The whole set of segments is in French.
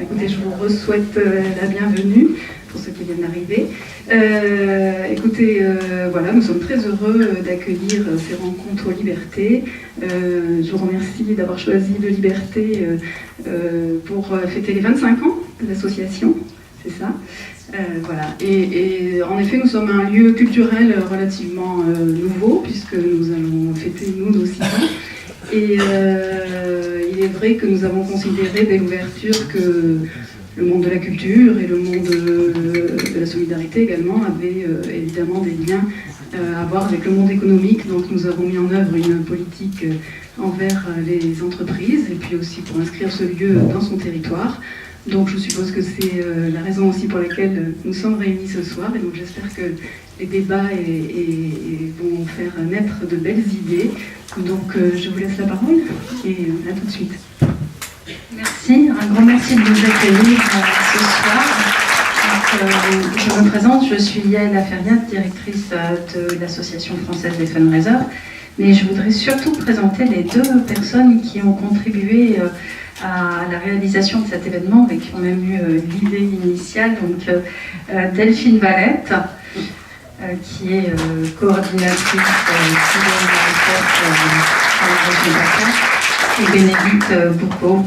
Écoutez, je vous souhaite la bienvenue pour ceux qui viennent d'arriver. Voilà, nous sommes très heureux d'accueillir ces rencontres Liberté. Je vous remercie d'avoir choisi Le Liberté pour fêter les 25 ans de l'association, c'est ça. Voilà. Et en effet, nous sommes un lieu culturel relativement nouveau, puisque nous allons fêter, nous aussi. Et il est vrai que nous avons considéré dès l'ouverture que le monde de la culture et le monde de la solidarité également avaient évidemment des liens à voir avec le monde économique. Donc nous avons mis en œuvre une politique envers les entreprises et puis aussi pour inscrire ce lieu dans son territoire. Donc je suppose que c'est la raison aussi pour laquelle nous sommes réunis ce soir. Et donc j'espère que les débats vont faire naître de belles idées. Donc je vous laisse la parole et à tout de suite. Merci, un grand merci de nous accueillir ce soir. Donc, je me présente, je suis Yael Laferriat, directrice de l'Association française des fundraisers. Mais je voudrais surtout présenter les deux personnes qui ont contribué à la réalisation de cet événement et qui ont même eu l'idée initiale. Donc Delphine Valette, qui est coordinatrice et Bénédicte Bourbeau.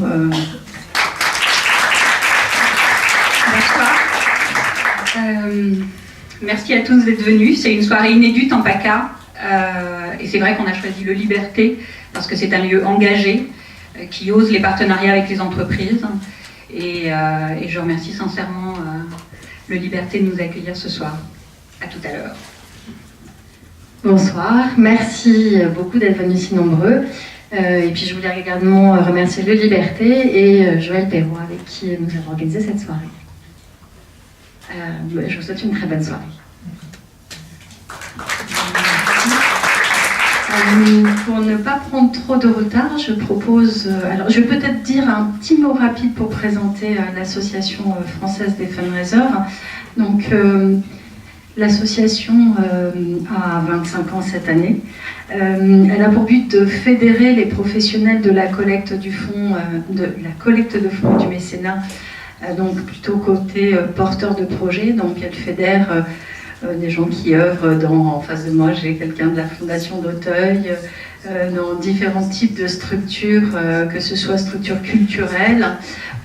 Bonsoir. Merci à tous d'être venus. C'est une soirée inédite en PACA. Et c'est vrai qu'on a choisi Le Liberté parce que c'est un lieu engagé qui ose les partenariats avec les entreprises. Et je remercie sincèrement Le Liberté de nous accueillir ce soir. À tout à l'heure. Bonsoir, merci beaucoup d'être venus si nombreux. Et puis je voulais également remercier Le Liberté et Joël Perrault avec qui nous avons organisé cette soirée. Je vous souhaite une très bonne soirée. Pour ne pas prendre trop de retard, je propose... alors je vais peut-être dire un petit mot rapide pour présenter l'Association française des fundraisers. Donc l'association a 25 ans cette année. Elle a pour but de fédérer les professionnels de la collecte de fonds et du mécénat, donc plutôt côté porteur de projet. Donc elle fédère des gens qui œuvrent en face de moi, j'ai quelqu'un de la Fondation d'Auteuil, dans différents types de structures, que ce soit structures culturelles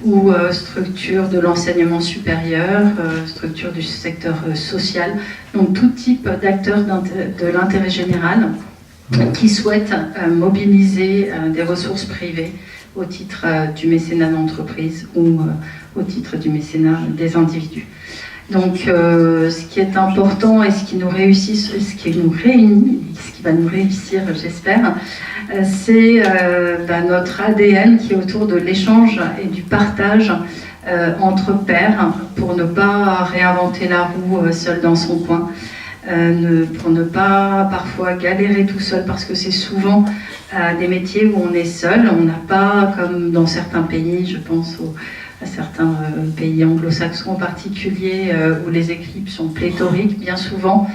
ou structures de l'enseignement supérieur, structures du secteur social, donc tout type d'acteurs de l'intérêt général qui souhaitent mobiliser des ressources privées au titre du mécénat d'entreprise ou au titre du mécénat des individus. Donc ce qui est important et ce qui nous réussit, ce qui nous réunit, ce qui va nous réussir j'espère, c'est notre ADN qui est autour de l'échange et du partage entre pairs pour ne pas réinventer la roue seul dans son coin, pour ne pas parfois galérer tout seul parce que c'est souvent des métiers où on est seul, on n'a pas comme dans certains pays, je pense à certains pays anglo-saxons en particulier, où les équipes sont pléthoriques, bien souvent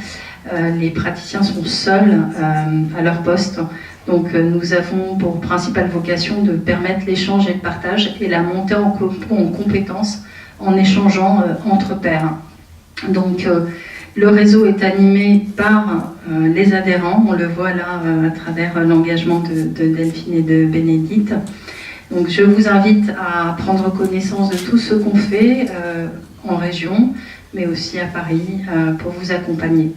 les praticiens sont seuls à leur poste. Donc nous avons pour principale vocation de permettre l'échange et le partage et la montée en compétences en échangeant entre pairs. Donc le réseau est animé par les adhérents, on le voit là à travers l'engagement de Delphine et de Bénédicte. Donc je vous invite à prendre connaissance de tout ce qu'on fait en région, mais aussi à Paris pour vous accompagner.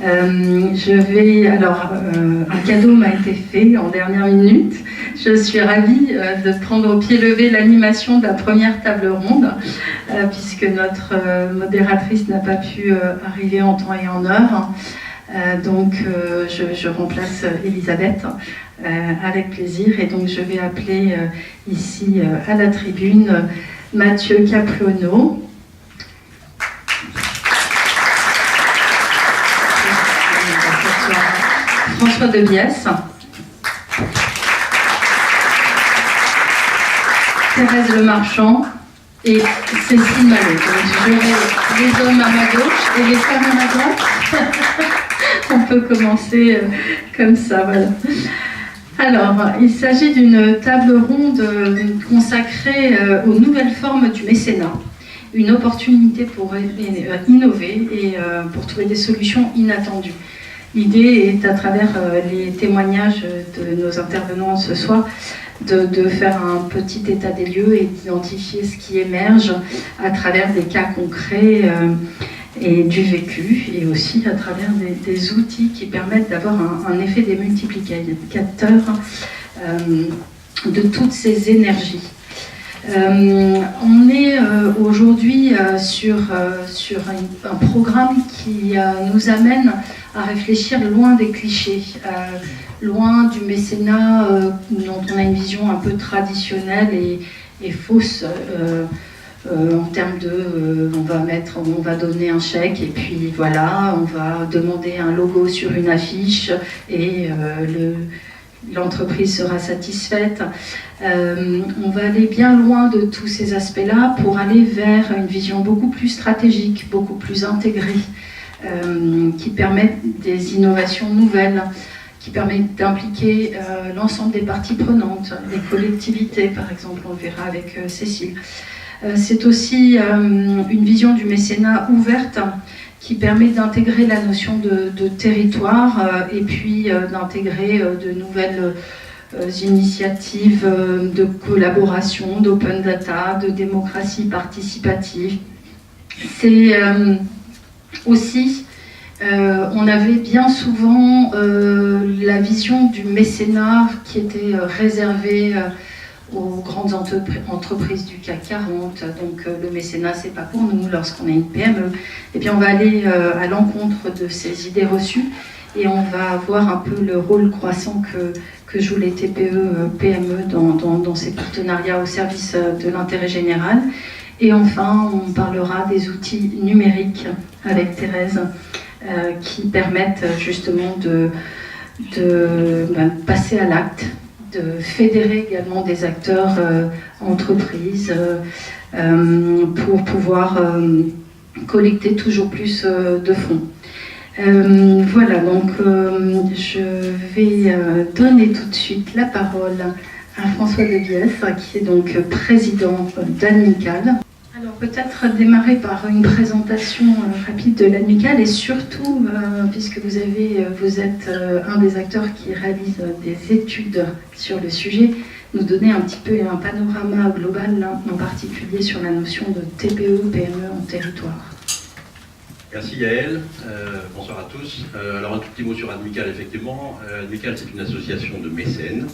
Un cadeau m'a été fait en dernière minute. Je suis ravie de prendre au pied levé l'animation de la première table ronde, puisque notre modératrice n'a pas pu arriver en temps et en heure. Donc je remplace Elisabeth avec plaisir, et donc je vais appeler ici à la tribune Mathieu Capriono. François Debiès, Thérèse Lemarchand et Cécile Malot. Donc j'aurai les hommes à ma gauche et les femmes à ma droite. On peut commencer comme ça, voilà. Alors, il s'agit d'une table ronde consacrée aux nouvelles formes du mécénat, une opportunité pour innover et pour trouver des solutions inattendues. L'idée est, à travers les témoignages de nos intervenants ce soir, de faire un petit état des lieux et d'identifier ce qui émerge à travers des cas concrets et du vécu, et aussi à travers des outils qui permettent d'avoir un effet démultiplicateur de toutes ces énergies. On est aujourd'hui sur un programme qui nous amène à réfléchir loin des clichés, loin du mécénat dont on a une vision un peu traditionnelle et fausse en termes de on va donner un chèque et puis voilà, on va demander un logo sur une affiche et l'entreprise sera satisfaite. On va aller bien loin de tous ces aspects-là pour aller vers une vision beaucoup plus stratégique, beaucoup plus intégrée, qui permet des innovations nouvelles, qui permet d'impliquer l'ensemble des parties prenantes, les collectivités par exemple, on le verra avec Cécile. C'est aussi une vision du mécénat ouverte qui permet d'intégrer la notion de territoire et puis d'intégrer de nouvelles initiatives de collaboration, d'open data, de démocratie participative. C'est aussi, on avait bien souvent la vision du mécénat qui était réservée aux grandes entreprises du CAC 40, donc le mécénat c'est pas pour nous lorsqu'on a une PME. Et bien on va aller à l'encontre de ces idées reçues et on va voir un peu le rôle croissant que jouent les TPE, PME dans ces partenariats au service de l'intérêt général. Et enfin on parlera des outils numériques avec Thérèse qui permettent justement de passer à l'acte, de fédérer également des acteurs entreprises pour pouvoir collecter toujours plus de fonds. Voilà, donc je vais donner tout de suite la parole à François Debiès, qui est donc président d'Admical. Alors peut-être démarrer par une présentation rapide de l'Admical et surtout, puisque vous êtes un des acteurs qui réalise des études sur le sujet, nous donner un petit peu un panorama global, en particulier sur la notion de TPE, PME en territoire. Merci Yael, bonsoir à tous. Alors un tout petit mot sur Admical, effectivement. Admical, c'est une association de mécènes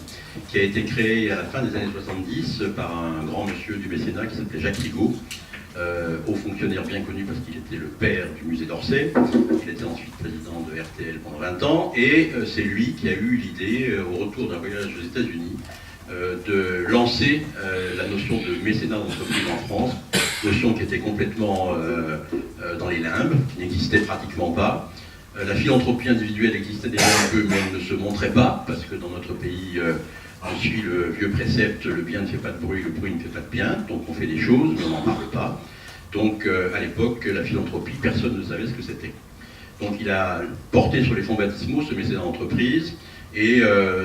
qui a été créée à la fin des années 70 par un grand monsieur du mécénat qui s'appelait Jacques Rigaud, haut fonctionnaire bien connu parce qu'il était le père du musée d'Orsay. Il était ensuite président de RTL pendant 20 ans et c'est lui qui a eu l'idée, au retour d'un voyage aux États-Unis, de lancer la notion de mécénat d'entreprise en France, notion qui était complètement dans les limbes, qui n'existait pratiquement pas. La philanthropie individuelle existait déjà un peu, mais elle ne se montrait pas, parce que dans notre pays, on suit le vieux précepte, le bien ne fait pas de bruit, le bruit ne fait pas de bien, donc on fait des choses, mais on n'en parle pas. Donc à l'époque, la philanthropie, personne ne savait ce que c'était. Donc il a porté sur les fonds baptismaux ce mécénat d'entreprise, et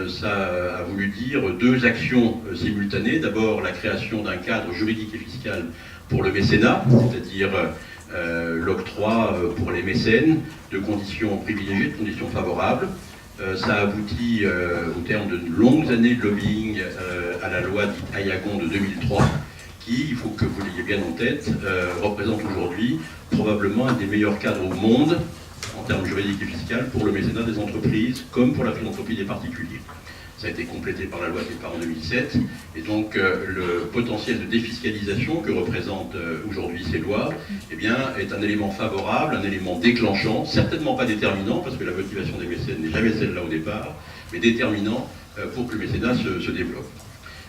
ça a voulu dire deux actions simultanées. D'abord la création d'un cadre juridique et fiscal pour le mécénat, c'est-à-dire l'octroi pour les mécènes de conditions privilégiées, de conditions favorables. Ça aboutit au terme de longues années de lobbying à la loi dite Ayagon de 2003, qui, il faut que vous l'ayez bien en tête, représente aujourd'hui probablement un des meilleurs cadres au monde en termes juridiques et fiscaux pour le mécénat des entreprises comme pour la philanthropie des particuliers. Ça a été complété par la loi Tépar en 2007, et donc le potentiel de défiscalisation que représentent aujourd'hui ces lois eh bien, est un élément favorable, un élément déclenchant, certainement pas déterminant, parce que la motivation des mécènes n'est jamais celle-là au départ, mais déterminant pour que le mécénat se développe.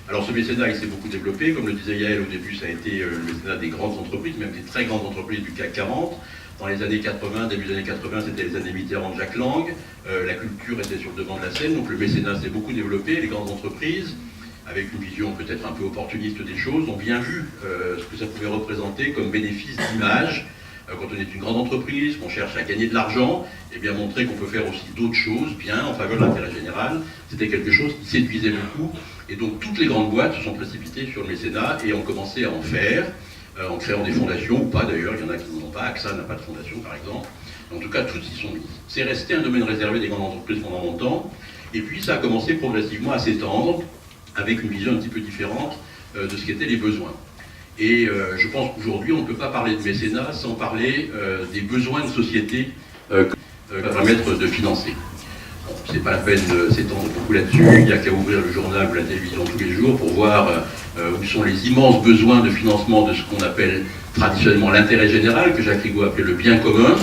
Alors ce mécénat, il s'est beaucoup développé, comme le disait Yael au début, ça a été le mécénat des grandes entreprises, même des très grandes entreprises du CAC 40. Dans les années 80, début des années 80, c'était les années Mitterrand de Jacques Lang. La culture était sur le devant de la scène, donc le mécénat s'est beaucoup développé. Les grandes entreprises, avec une vision peut-être un peu opportuniste des choses, ont bien vu ce que ça pouvait représenter comme bénéfice d'image quand on est une grande entreprise, qu'on cherche à gagner de l'argent, et bien montrer qu'on peut faire aussi d'autres choses bien en faveur de l'intérêt général, c'était quelque chose qui séduisait beaucoup. Et donc toutes les grandes boîtes se sont précipitées sur le mécénat et ont commencé à en faire, en créant des fondations, ou pas d'ailleurs, il y en a qui n'en ont pas, AXA n'a pas de fondation par exemple. En tout cas, toutes y sont mises. C'est resté un domaine réservé des grandes entreprises pendant longtemps, et puis ça a commencé progressivement à s'étendre, avec une vision un petit peu différente de ce qu'étaient les besoins. Et je pense qu'aujourd'hui, on ne peut pas parler de mécénat sans parler des besoins de société que va permettre de financer. Bon, c'est pas la peine de s'étendre beaucoup là-dessus, il n'y a qu'à ouvrir le journal ou la télévision tous les jours pour voir où sont les immenses besoins de financement de ce qu'on appelle traditionnellement l'intérêt général, que Jacques Rigaud appelait le bien commun.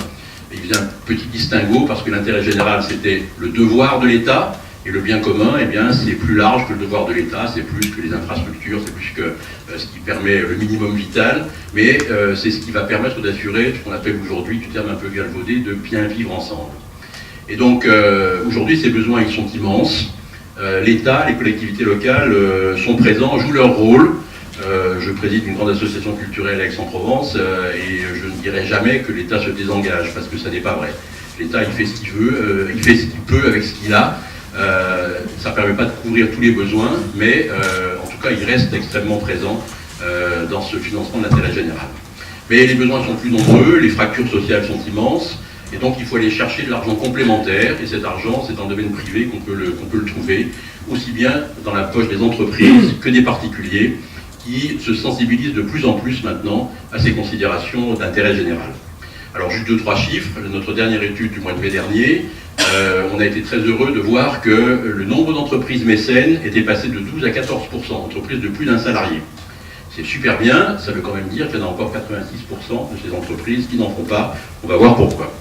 Et il faisait un petit distinguo parce que l'intérêt général, c'était le devoir de l'État, et le bien commun, eh bien, c'est plus large que le devoir de l'État, c'est plus que les infrastructures, c'est plus que ce qui permet le minimum vital, mais c'est ce qui va permettre d'assurer ce qu'on appelle aujourd'hui, du terme un peu galvaudé, de bien vivre ensemble. Et donc, aujourd'hui, ces besoins, ils sont immenses. L'État, les collectivités locales sont présents, jouent leur rôle. Je préside une grande association culturelle à Aix-en-Provence et je ne dirai jamais que l'État se désengage, parce que ça n'est pas vrai. L'État, il fait ce qu'il veut, il fait ce qu'il peut avec ce qu'il a. Ça ne permet pas de couvrir tous les besoins, mais en tout cas, il reste extrêmement présent dans ce financement de l'intérêt général. Mais les besoins sont plus nombreux, les fractures sociales sont immenses, et donc il faut aller chercher de l'argent complémentaire, et cet argent, c'est dans le domaine privé qu'on peut le trouver, aussi bien dans la poche des entreprises que des particuliers, qui se sensibilisent de plus en plus maintenant à ces considérations d'intérêt général. Alors juste 2-3 chiffres, notre dernière étude du mois de mai dernier, on a été très heureux de voir que le nombre d'entreprises mécènes était passé de 12 à 14%, entreprises de plus d'un salarié. C'est super bien, ça veut quand même dire qu'il y en a encore 86% de ces entreprises qui n'en font pas, on va voir pourquoi.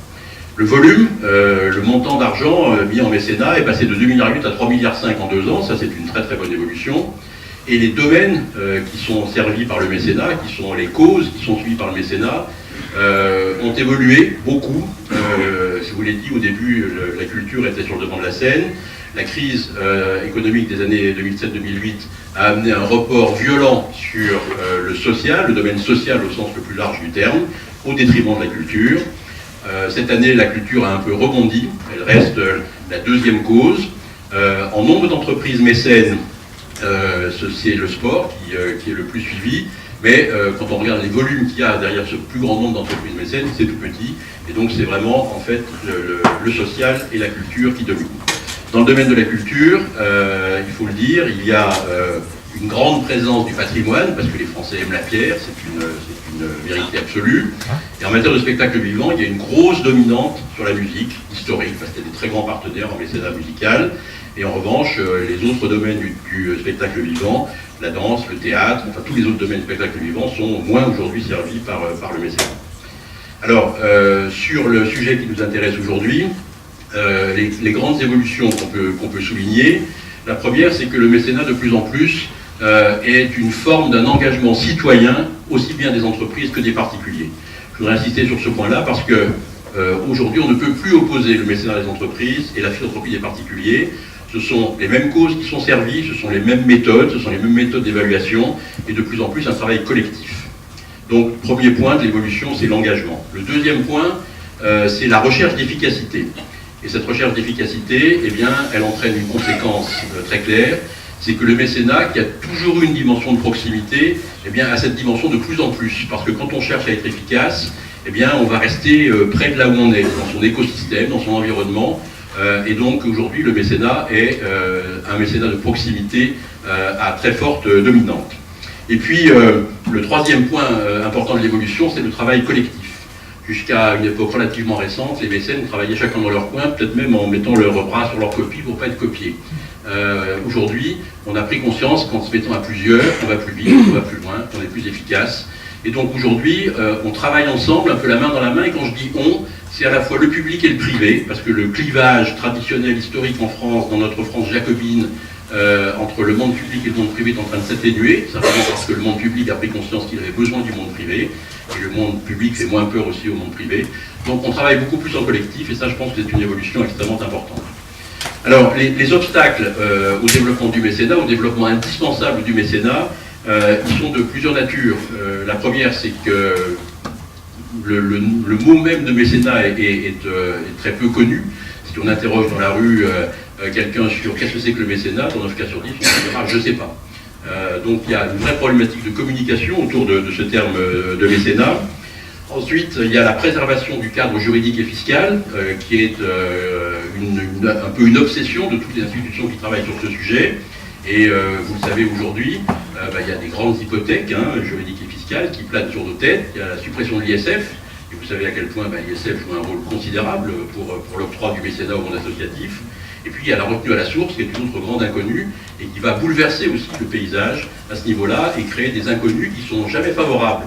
Le volume, le montant d'argent mis en mécénat est passé de 2,8 milliards à 3,5 milliards en 2 ans, ça c'est une très très bonne évolution. Et les domaines qui sont servis par le mécénat, qui sont les causes qui sont suivies par le mécénat, ont évolué beaucoup. Je vous l'ai dit au début, la culture était sur le devant de la scène. La crise économique des années 2007-2008 a amené un report violent sur le social, le domaine social au sens le plus large du terme, au détriment de la culture. Cette année, la culture a un peu rebondi. Elle reste la deuxième cause. En nombre d'entreprises mécènes, c'est le sport qui est le plus suivi. Mais quand on regarde les volumes qu'il y a derrière ce plus grand nombre d'entreprises mécènes, c'est tout petit. Et donc c'est vraiment en fait le social et la culture qui dominent. Dans le domaine de la culture, il faut le dire, il y a une grande présence du patrimoine, parce que les Français aiment la pierre, c'est une vérité absolue. Et en matière de spectacle vivant, il y a une grosse dominante sur la musique historique, parce qu'il y a des très grands partenaires en mécénat musical. Et en revanche, les autres domaines du spectacle vivant, la danse, le théâtre, enfin tous les autres domaines du spectacle vivant sont moins aujourd'hui servis par le mécénat. Alors, sur le sujet qui nous intéresse aujourd'hui, les grandes évolutions qu'on peut souligner, la première, c'est que le mécénat de plus en plus est une forme d'un engagement citoyen, aussi bien des entreprises que des particuliers. Je voudrais insister sur ce point-là parce que aujourd'hui, on ne peut plus opposer le mécénat des entreprises et la philanthropie des particuliers. Ce sont les mêmes causes qui sont servies, ce sont les mêmes méthodes d'évaluation et de plus en plus un travail collectif. Donc, premier point de l'évolution, c'est l'engagement. Le deuxième point, c'est la recherche d'efficacité. Et cette recherche d'efficacité, eh bien, elle entraîne une conséquence très claire, c'est que le mécénat, qui a toujours eu une dimension de proximité, eh bien, a cette dimension de plus en plus. Parce que quand on cherche à être efficace, eh bien, on va rester près de là où on est, dans son écosystème, dans son environnement. Et donc aujourd'hui, le mécénat est un mécénat de proximité à très forte dominante. Et puis, le troisième point important de l'évolution, c'est le travail collectif. Jusqu'à une époque relativement récente, les mécènes travaillaient chacun dans leur coin, peut-être même en mettant leurs bras sur leur copie pour ne pas être copiés. Aujourd'hui, on a pris conscience qu'en se mettant à plusieurs, on va plus vite, on va plus loin, on est plus efficace. Et donc aujourd'hui, on travaille ensemble, un peu la main dans la main, et quand je dis on, c'est à la fois le public et le privé, parce que le clivage traditionnel, historique en France, dans notre France jacobine, entre le monde public et le monde privé est en train de s'atténuer, simplement parce que le monde public a pris conscience qu'il avait besoin du monde privé, et le monde public fait moins peur aussi au monde privé. Donc on travaille beaucoup plus en collectif, et ça je pense que c'est une évolution extrêmement importante. Alors les obstacles au développement du mécénat, au développement indispensable du mécénat, ils sont de plusieurs natures. La première, c'est que le mot même de mécénat est très peu connu. Si on interroge dans la rue quelqu'un sur qu'est-ce que c'est que le mécénat, dans 9 cas sur 10, on dira je ne sais pas. Donc il y a une vraie problématique de communication autour de ce terme de mécénat. Ensuite, il y a la préservation du cadre juridique et fiscal, qui est un peu une obsession de toutes les institutions qui travaillent sur ce sujet. Et vous le savez aujourd'hui, il y a des grandes hypothèques juridiques et fiscales qui planent sur nos têtes. Il y a la suppression de l'ISF, et vous savez à quel point l'ISF joue un rôle considérable pour l'octroi du mécénat au monde associatif. Et puis il y a la retenue à la source, qui est une autre grande inconnue, et qui va bouleverser aussi le paysage à ce niveau-là, et créer des inconnus qui ne sont jamais favorables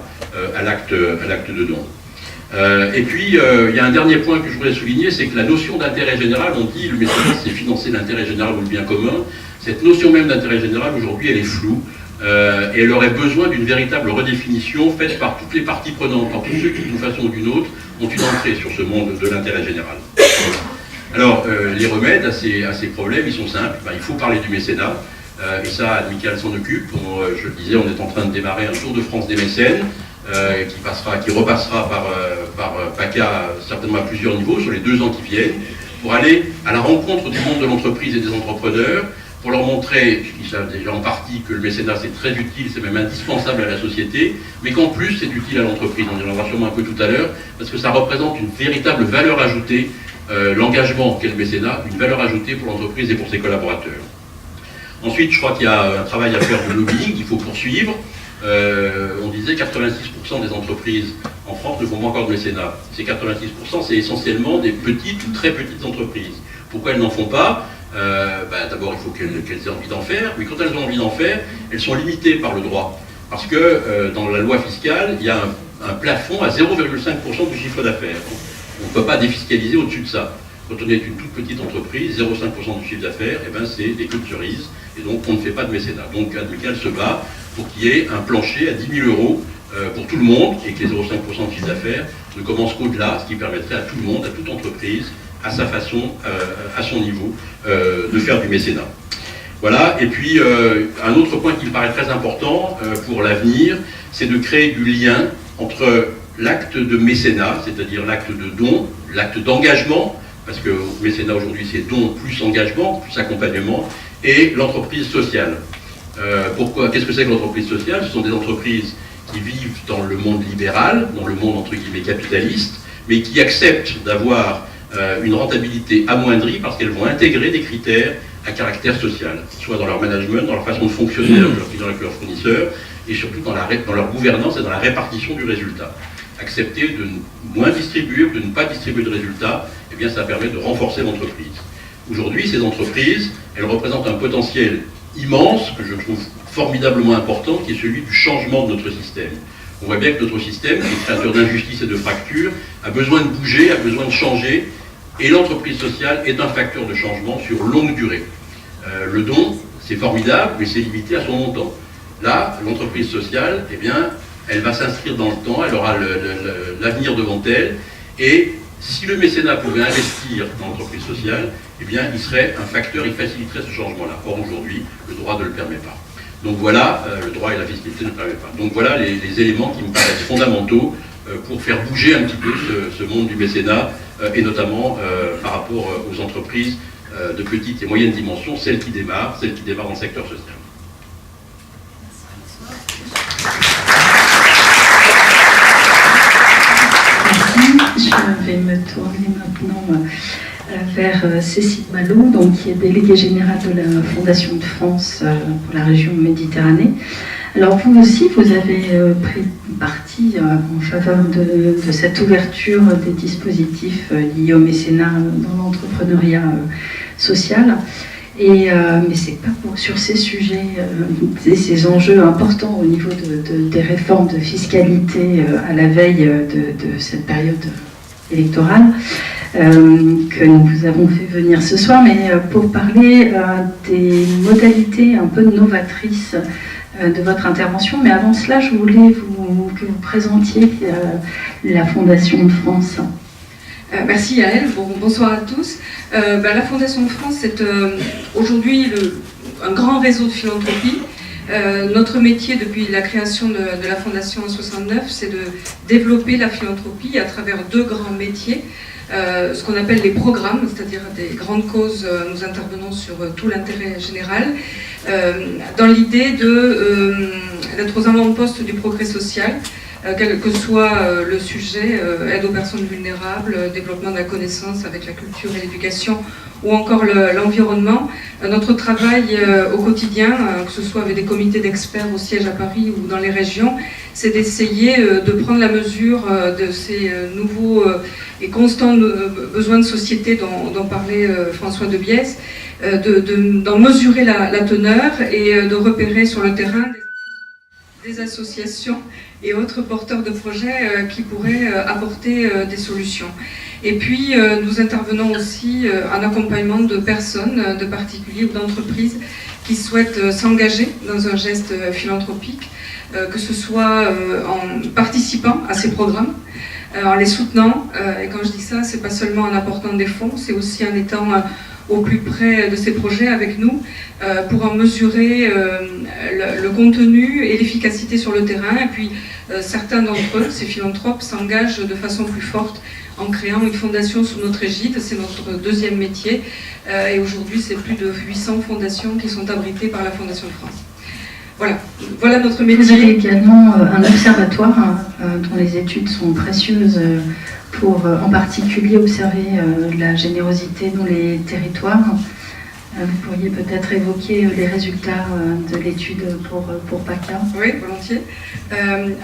à l'acte de don. Et puis, il y a un dernier point que je voudrais souligner, c'est que la notion d'intérêt général, on dit le mécénat c'est financer l'intérêt général ou le bien commun. Cette notion même d'intérêt général, aujourd'hui, elle est floue, et elle aurait besoin d'une véritable redéfinition faite par toutes les parties prenantes, par tous ceux qui, d'une façon ou d'une autre, ont une entrée sur ce monde de l'intérêt général. Alors, les remèdes à ces problèmes, ils sont simples. Il faut parler du mécénat, et ça, Admical s'en occupe. Je le disais, on est en train de démarrer un tour de France des mécènes, qui repassera par PACA, certainement à plusieurs niveaux, sur les 2 ans qui viennent, pour aller à la rencontre du monde de l'entreprise et des entrepreneurs, pour leur montrer, ils savent déjà en partie que le mécénat c'est très utile, c'est même indispensable à la société, mais qu'en plus c'est utile à l'entreprise, on y reviendra sûrement un peu tout à l'heure, parce que ça représente une véritable valeur ajoutée, l'engagement qu'est le mécénat, une valeur ajoutée pour l'entreprise et pour ses collaborateurs. Ensuite, je crois qu'il y a un travail à faire de lobbying, il faut poursuivre. On disait 86% des entreprises en France ne font pas encore de mécénat. Ces 86%, c'est essentiellement des petites ou très petites entreprises. Pourquoi elles n'en font pas ? D'abord, il faut qu'elles aient envie d'en faire, mais quand elles ont envie d'en faire, elles sont limitées par le droit. Parce que dans la loi fiscale, il y a un plafond à 0,5% du chiffre d'affaires. On ne peut pas défiscaliser au-dessus de ça. Quand on est une toute petite entreprise, 0,5% du chiffre d'affaires, c'est des queues de cerises, et donc on ne fait pas de mécénat. Donc Admical se bat pour qu'il y ait un plancher à 10 000 € pour tout le monde, et que les 0,5% de chiffre d'affaires ne commencent qu'au-delà, ce qui permettrait à tout le monde, à toute entreprise, à sa façon, à son niveau, de faire du mécénat. Voilà, et puis un autre point qui me paraît très important pour l'avenir, c'est de créer du lien entre l'acte de mécénat, c'est-à-dire l'acte de don, l'acte d'engagement, parce que le mécénat aujourd'hui c'est don plus engagement, plus accompagnement, et l'entreprise sociale. Pourquoi ? Qu'est-ce que c'est que l'entreprise sociale ? Ce sont des entreprises qui vivent dans le monde libéral, dans le monde entre guillemets capitaliste, mais qui acceptent d'avoir une rentabilité amoindrie parce qu'elles vont intégrer des critères à caractère social, soit dans leur management, dans leur façon de fonctionner avec leurs clients, avec leurs fournisseurs, et surtout dans leur gouvernance et dans la répartition du résultat. Accepter de moins distribuer, de ne pas distribuer de résultats, eh bien ça permet de renforcer l'entreprise. Aujourd'hui, ces entreprises, elles représentent un potentiel immense, que je trouve formidablement important, qui est celui du changement de notre système. On voit bien que notre système, qui est créateur d'injustice et de fractures, a besoin de bouger, a besoin de changer, et l'entreprise sociale est un facteur de changement sur longue durée. Le don, c'est formidable, mais c'est limité à son montant. Là, l'entreprise sociale, eh bien, elle va s'inscrire dans le temps, elle aura l'avenir devant elle, et si le mécénat pouvait investir dans l'entreprise sociale, eh bien, il serait un facteur, il faciliterait ce changement-là. Or, aujourd'hui, le droit ne le permet pas. Donc voilà, le droit et la fiscalité ne le permettent pas. Donc voilà les éléments qui me paraissent fondamentaux pour faire bouger un petit peu ce monde du mécénat, et notamment par rapport aux entreprises de petite et moyenne dimension, celles qui démarrent dans le secteur social. Merci. Je vais me tourner maintenant vers Cécile Malot, donc, qui est déléguée générale de la Fondation de France pour la région Méditerranée. Alors vous aussi, vous avez pris parti en faveur de cette ouverture des dispositifs liés au mécénat dans l'entrepreneuriat social. Mais c'est pas sur ces sujets, ces enjeux importants au niveau des réformes de fiscalité à la veille de cette période électorale que nous vous avons fait venir ce soir, mais pour parler des modalités un peu novatrices de votre intervention. Mais avant cela, je voulais que vous présentiez la Fondation de France. Merci Yael, bonsoir à tous. La Fondation de France, c'est aujourd'hui un grand réseau de philanthropie Notre métier depuis la création de la Fondation en 69, c'est de développer la philanthropie à travers deux grands métiers. Ce qu'on appelle les programmes, c'est-à-dire des grandes causes, nous intervenons sur tout l'intérêt général, dans l'idée d'être aux avant-postes du progrès social, quel que soit le sujet, aide aux personnes vulnérables, développement de la connaissance avec la culture et l'éducation, ou encore l'environnement. Notre travail au quotidien, que ce soit avec des comités d'experts au siège à Paris ou dans les régions, c'est d'essayer de prendre la mesure de ces nouveaux et constants besoins de société dont parlait François de Biès, d'en mesurer la teneur et de repérer sur le terrain des associations et autres porteurs de projets qui pourraient apporter des solutions. Et puis, nous intervenons aussi en accompagnement de personnes, de particuliers ou d'entreprises qui souhaitent s'engager dans un geste philanthropique, que ce soit en participant à ces programmes, en les soutenant. Et quand je dis ça, c'est pas seulement en apportant des fonds, c'est aussi en étant au plus près de ces projets avec nous pour en mesurer le contenu et l'efficacité sur le terrain. Et puis, certains d'entre eux, ces philanthropes, s'engagent de façon plus forte en créant une fondation sous notre égide. C'est notre deuxième métier. Et aujourd'hui, c'est plus de 800 fondations qui sont abritées par la Fondation de France. Voilà notre métier. Vous avez également un observatoire dont les études sont précieuses pour en particulier observer la générosité dans les territoires. Vous pourriez peut-être évoquer les résultats de l'étude pour PACA. Oui, volontiers.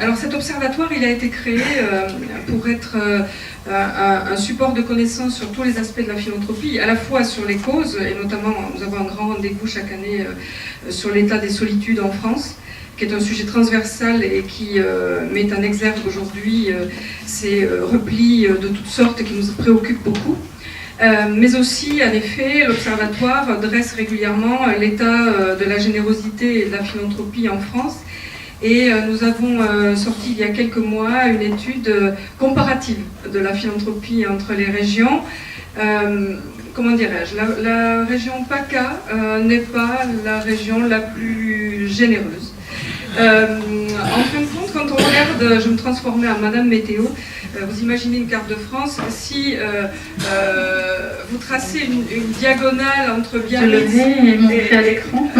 Alors cet observatoire, il a été créé pour être un support de connaissances sur tous les aspects de la philanthropie, à la fois sur les causes, et notamment nous avons un grand rendez-vous chaque année sur l'état des solitudes en France, qui est un sujet transversal et qui met en exergue aujourd'hui ces replis de toutes sortes qui nous préoccupent beaucoup. Mais aussi, en effet, l'Observatoire dresse régulièrement l'état de la générosité et de la philanthropie en France. Et nous avons sorti il y a quelques mois une étude comparative de la philanthropie entre les régions. Comment dirais-je, la région PACA n'est pas la région la plus généreuse. En fin de compte, quand on regarde, je me transformais en Madame Météo, vous imaginez une carte de France, si vous tracez une diagonale entre Biarritz et à l'écran.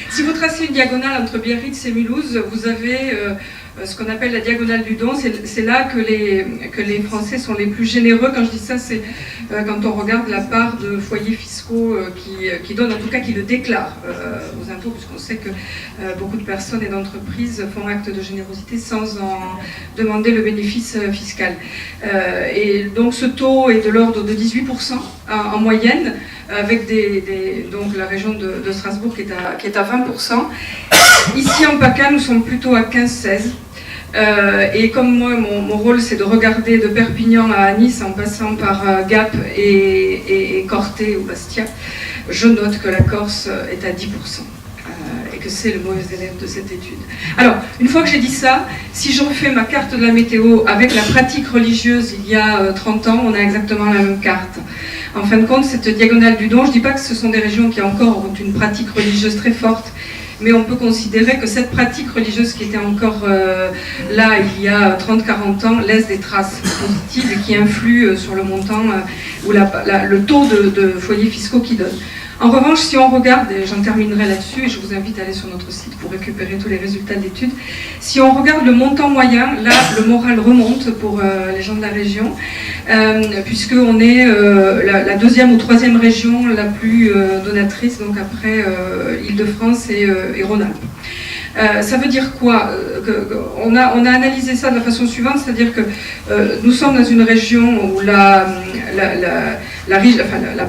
Si vous tracez une diagonale entre Biarritz et Mulhouse, vous avez ce qu'on appelle la diagonale du don. C'est là que les Français sont les plus généreux. Quand je dis ça, c'est quand on regarde la part de foyers fiscaux qui donnent, en tout cas qui le déclarent aux impôts, puisqu'on sait que beaucoup de personnes et d'entreprises font acte de générosité sans en demander le bénéfice fiscal. Et donc ce taux est de l'ordre de 18% en moyenne, avec donc la région de Strasbourg qui est à 20%. Ici en PACA, nous sommes plutôt à 15-16%. Et comme moi, mon rôle, c'est de regarder de Perpignan à Nice en passant par Gap et Corté ou Bastia, je note que la Corse est à 10%. Et que c'est le mauvais élève de cette étude. Alors, une fois que j'ai dit ça, si je refais ma carte de la météo avec la pratique religieuse il y a 30 ans, on a exactement la même carte. En fin de compte, cette diagonale du don, je ne dis pas que ce sont des régions qui encore ont une pratique religieuse très forte, mais on peut considérer que cette pratique religieuse qui était encore là il y a 30-40 ans laisse des traces positives et qui influent sur le montant ou le taux de foyers fiscaux qu'ils donnent. En revanche, si on regarde, et j'en terminerai là-dessus, et je vous invite à aller sur notre site pour récupérer tous les résultats de l'étude, si on regarde le montant moyen, là, le moral remonte pour les gens de la région, puisqu'on est la deuxième ou troisième région la plus donatrice, donc après Île-de-France et Rhône-Alpes. Ça veut dire quoi? On a analysé ça de la façon suivante, c'est-à-dire que nous sommes dans une région où la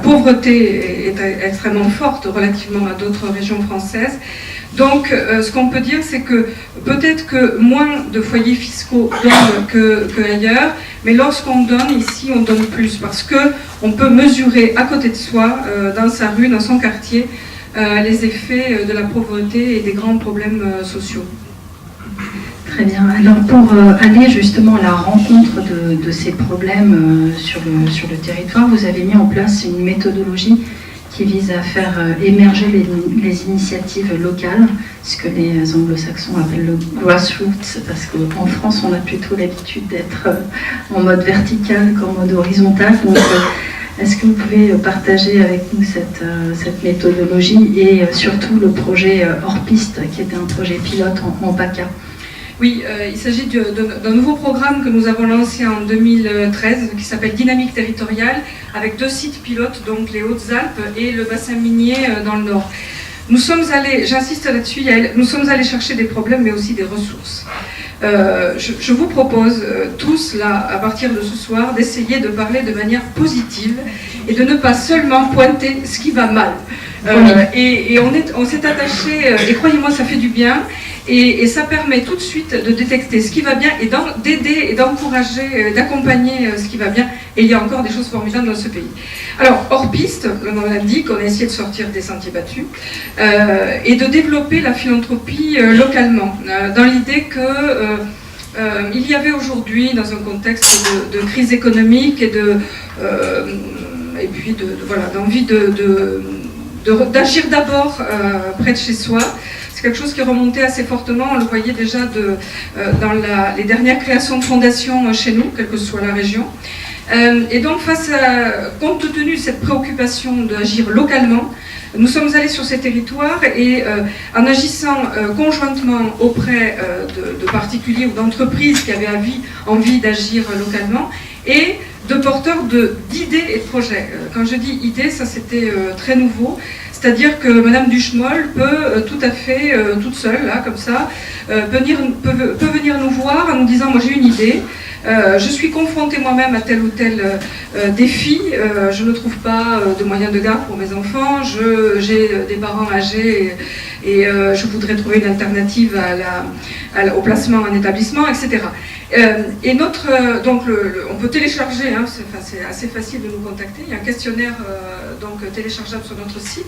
pauvreté est extrêmement forte relativement à d'autres régions françaises. Donc, ce qu'on peut dire, c'est que peut-être que moins de foyers fiscaux donnent qu'ailleurs, mais lorsqu'on donne ici, on donne plus, parce qu'on peut mesurer à côté de soi, dans sa rue, dans son quartier, les effets de la pauvreté et des grands problèmes sociaux. Très bien. Alors pour aller justement à la rencontre de ces problèmes sur le territoire, vous avez mis en place une méthodologie qui vise à faire émerger les initiatives locales, ce que les anglo-saxons appellent le grassroots, parce qu'en France, on a plutôt l'habitude d'être en mode vertical qu'en mode horizontal. Donc, est-ce que vous pouvez partager avec nous cette méthodologie et surtout le projet hors-piste, qui était un projet pilote en PACA? Oui, il s'agit d'un nouveau programme que nous avons lancé en 2013 qui s'appelle Dynamique territoriale, avec 2 sites pilotes, donc les Hautes-Alpes et le bassin minier dans le Nord. Nous sommes allés, j'insiste là-dessus, Yael, nous sommes allés chercher des problèmes mais aussi des ressources. Je vous propose tous, là, à partir de ce soir, d'essayer de parler de manière positive et de ne pas seulement pointer ce qui va mal. Et on s'est attaché, et croyez-moi, ça fait du bien, et ça permet tout de suite de détecter ce qui va bien et d'aider et d'encourager, d'accompagner ce qui va bien. Et il y a encore des choses formidables dans ce pays. Alors, hors piste, le nom l'indique, on a essayé de sortir des sentiers battus et de développer la philanthropie localement, dans l'idée que il y avait aujourd'hui, dans un contexte de crise économique et puis d'envie d'agir d'abord près de chez soi. C'est quelque chose qui remontait assez fortement, on le voyait déjà dans les dernières créations de fondations chez nous, quelle que soit la région. Et donc, compte tenu de cette préoccupation d'agir localement, nous sommes allés sur ces territoires et en agissant conjointement auprès de particuliers ou d'entreprises qui avaient envie d'agir localement et de porteurs d'idées et de projets. Quand je dis idées, ça c'était très nouveau. C'est-à-dire que Madame Duchemol peut tout à fait, toute seule, là, comme ça, peut venir nous voir en nous disant « moi j'ai une idée, je suis confrontée moi-même à tel ou tel défi, je ne trouve pas de moyens de garde pour mes enfants, j'ai des parents âgés et je voudrais trouver une alternative au placement en établissement, etc. » Et donc on peut télécharger, hein, c'est assez facile de nous contacter, il y a un questionnaire donc téléchargeable sur notre site.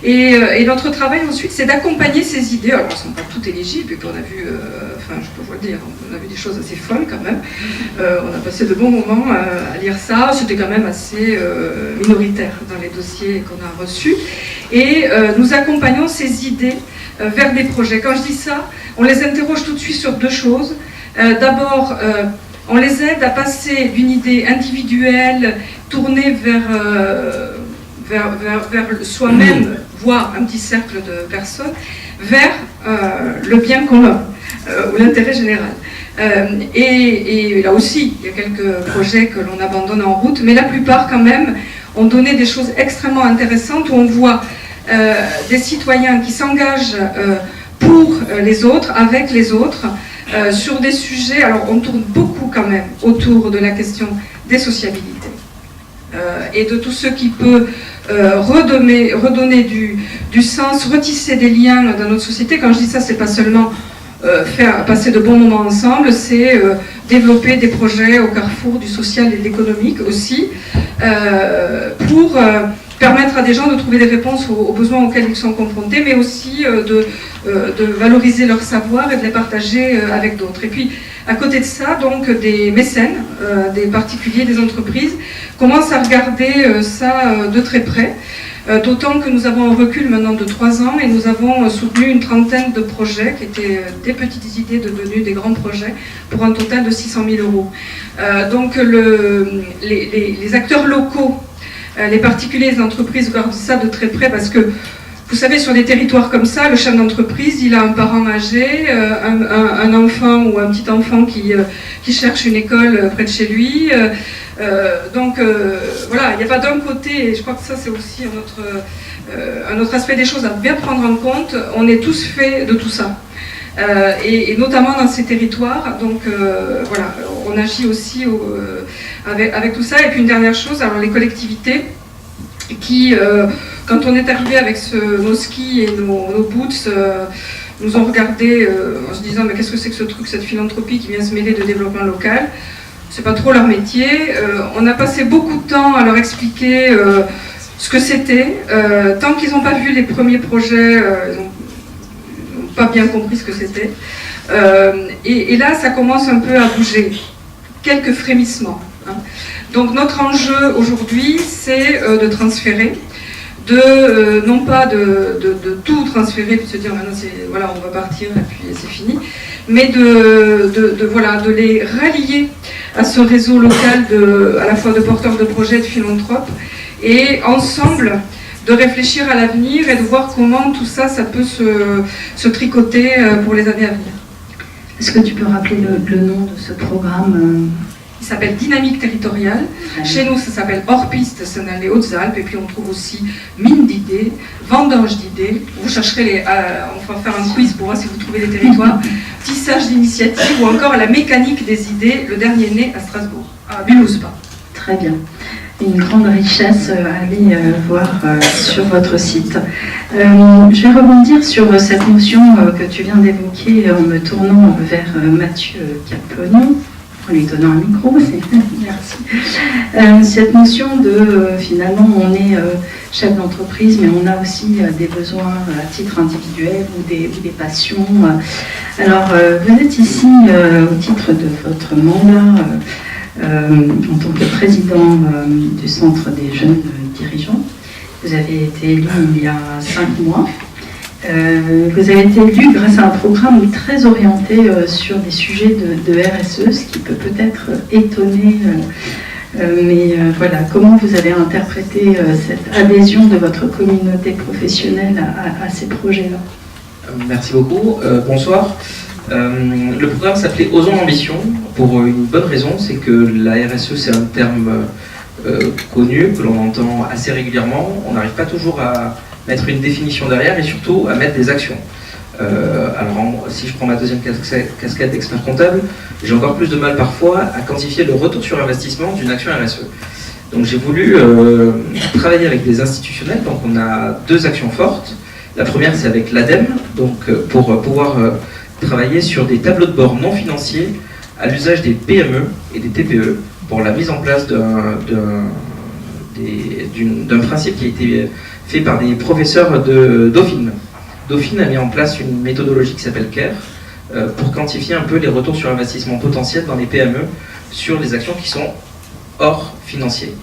Et notre travail ensuite, c'est d'accompagner ces idées. Alors, elles ne sont pas toutes éligibles, et puis on a vu, je peux vous le dire, on a vu des choses assez folles quand même. On a passé de bons moments à lire ça. C'était quand même assez minoritaire dans les dossiers qu'on a reçus. Et nous accompagnons ces idées vers des projets. Quand je dis ça, on les interroge tout de suite sur 2 choses. D'abord, on les aide à passer d'une idée individuelle tournée vers soi-même, voire un petit cercle de personnes, vers le bien commun ou l'intérêt général. Et là aussi, il y a quelques projets que l'on abandonne en route, mais la plupart quand même ont donné des choses extrêmement intéressantes où on voit des citoyens qui s'engagent pour les autres, avec les autres, sur des sujets. Alors on tourne beaucoup quand même autour de la question des sociabilités et de tout ce qui peut redonner du sens, retisser des liens dans notre société. Quand je dis ça, c'est pas seulement faire passer de bons moments ensemble, c'est développer des projets au carrefour du social et de l'économique aussi, pour permettre à des gens de trouver des réponses aux besoins auxquels ils sont confrontés, mais aussi de valoriser leur savoir et de les partager avec d'autres. Et puis, à côté de ça, donc, des mécènes, des particuliers, des entreprises, commencent à regarder ça de très près, d'autant que nous avons un recul maintenant de 3 ans et nous avons soutenu une trentaine de projets qui étaient des petites idées devenues des grands projets pour un total de 600 000 euros. Donc, les acteurs locaux, les particuliers, les entreprises regardent ça de très près parce que, vous savez, sur des territoires comme ça, le chef d'entreprise, il a un parent âgé, un enfant ou un petit enfant qui cherche une école près de chez lui. Donc voilà, il n'y a pas d'un côté, et je crois que ça c'est aussi un autre aspect des choses à bien prendre en compte, on est tous faits de tout ça. Et notamment dans ces territoires, donc voilà, on agit aussi avec tout ça. Et puis une dernière chose, alors les collectivités qui, quand on est arrivé avec nos skis et nos boots, nous ont regardé en se disant mais qu'est-ce que c'est que ce truc, cette philanthropie qui vient se mêler de développement local, c'est pas trop leur métier. On a passé beaucoup de temps à leur expliquer ce que c'était. Tant qu'ils n'ont pas vu les premiers projets, ils n'ont pas bien compris ce que c'était. Et là, ça commence un peu à bouger. Quelques frémissements. Hein. Donc notre enjeu aujourd'hui, c'est de transférer, non pas de tout transférer, puis se dire maintenant voilà, on va partir et puis c'est fini, mais de les rallier à ce réseau local à la fois de porteurs de projets, de philanthropes, et ensemble de réfléchir à l'avenir et de voir comment tout ça peut se tricoter pour les années à venir. Est-ce que tu peux rappeler le nom de ce programme? Il s'appelle Dynamique territoriale. Chez nous, ça s'appelle Hors Piste, c'est dans les Hautes-Alpes. Et puis on trouve aussi Mine d'idées, Vendange d'idées. Vous chercherez on va faire un quiz pour voir si vous trouvez des territoires. Tissage d'initiatives ou encore la mécanique des idées, le dernier né à Strasbourg. À Mulhouse, pas. Très bien. Une grande richesse à aller voir sur votre site. Je vais rebondir sur cette notion que tu viens d'évoquer en me tournant vers Mathieu Capognon, en lui donnant un micro. Merci. Cette notion de finalement on est chef d'entreprise, mais on a aussi des besoins à titre individuel ou des passions. Alors vous êtes ici au titre de votre mandat en tant que président du Centre des jeunes dirigeants. Vous avez été élu il y a 5 mois. Vous avez été élu grâce à un programme très orienté sur des sujets de RSE, ce qui peut peut-être étonner, mais voilà, comment vous avez interprété cette adhésion de votre communauté professionnelle à ces projets-là? Merci beaucoup. Bonsoir. Le programme s'appelait Osons l'ambition pour une bonne raison, c'est que la RSE c'est un terme connu, que l'on entend assez régulièrement. On n'arrive pas toujours à mettre une définition derrière et surtout à mettre des actions. Alors si je prends ma deuxième casquette d'expert comptable, j'ai encore plus de mal parfois à quantifier le retour sur investissement d'une action RSE. Donc j'ai voulu travailler avec des institutionnels, donc on a 2 actions fortes. La première c'est avec l'ADEME, donc pour pouvoir travailler sur des tableaux de bord non financiers à l'usage des PME et des TPE pour la mise en place d'un principe qui a été fait par des professeurs de Dauphine. Dauphine a mis en place une méthodologie qui s'appelle CARE pour quantifier un peu les retours sur investissement potentiels dans les PME sur les actions qui sont hors financier.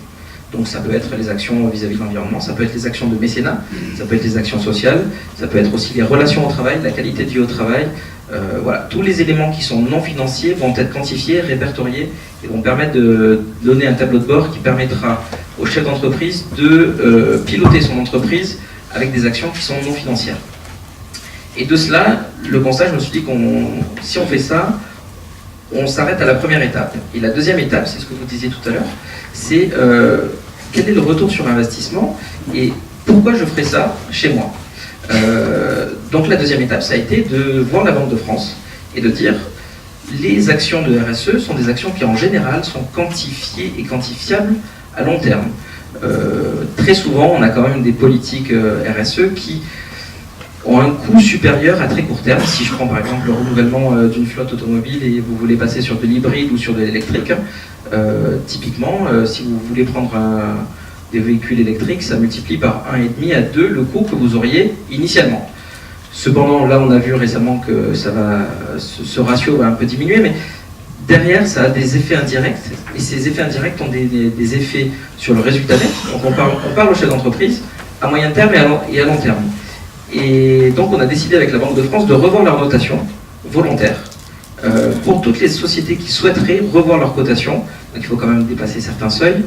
Donc ça peut être les actions vis-à-vis de l'environnement, ça peut être les actions de mécénat, ça peut être les actions sociales, ça peut être aussi les relations au travail, la qualité de vie au travail. Voilà, tous les éléments qui sont non financiers vont être quantifiés, répertoriés et vont permettre de donner un tableau de bord qui permettra au chef d'entreprise de piloter son entreprise avec des actions qui sont non financières. Et de cela, le constat, je me suis dit si on fait ça, on s'arrête à la première étape. Et la deuxième étape, c'est ce que vous disiez tout à l'heure, c'est quel est le retour sur investissement et pourquoi je ferai ça chez moi. Donc la deuxième étape, ça a été de voir la Banque de France et de dire les actions de RSE sont des actions qui en général sont quantifiées et quantifiables à long terme. Très souvent, on a quand même des politiques RSE qui ont un coût supérieur à très court terme. Si je prends par exemple le renouvellement d'une flotte automobile et vous voulez passer sur de l'hybride ou sur de l'électrique, typiquement, si vous voulez prendre des véhicules électriques, ça multiplie par 1,5 à 2 le coût que vous auriez initialement. Cependant, là, on a vu récemment que ce ratio va un peu diminuer, mais derrière, ça a des effets indirects, et ces effets indirects ont des effets sur le résultat net. Donc on parle aux chefs d'entreprise à moyen terme et à long terme. Et donc on a décidé avec la Banque de France de revoir leur notation volontaire pour toutes les sociétés qui souhaiteraient revoir leur cotation. Donc il faut quand même dépasser certains seuils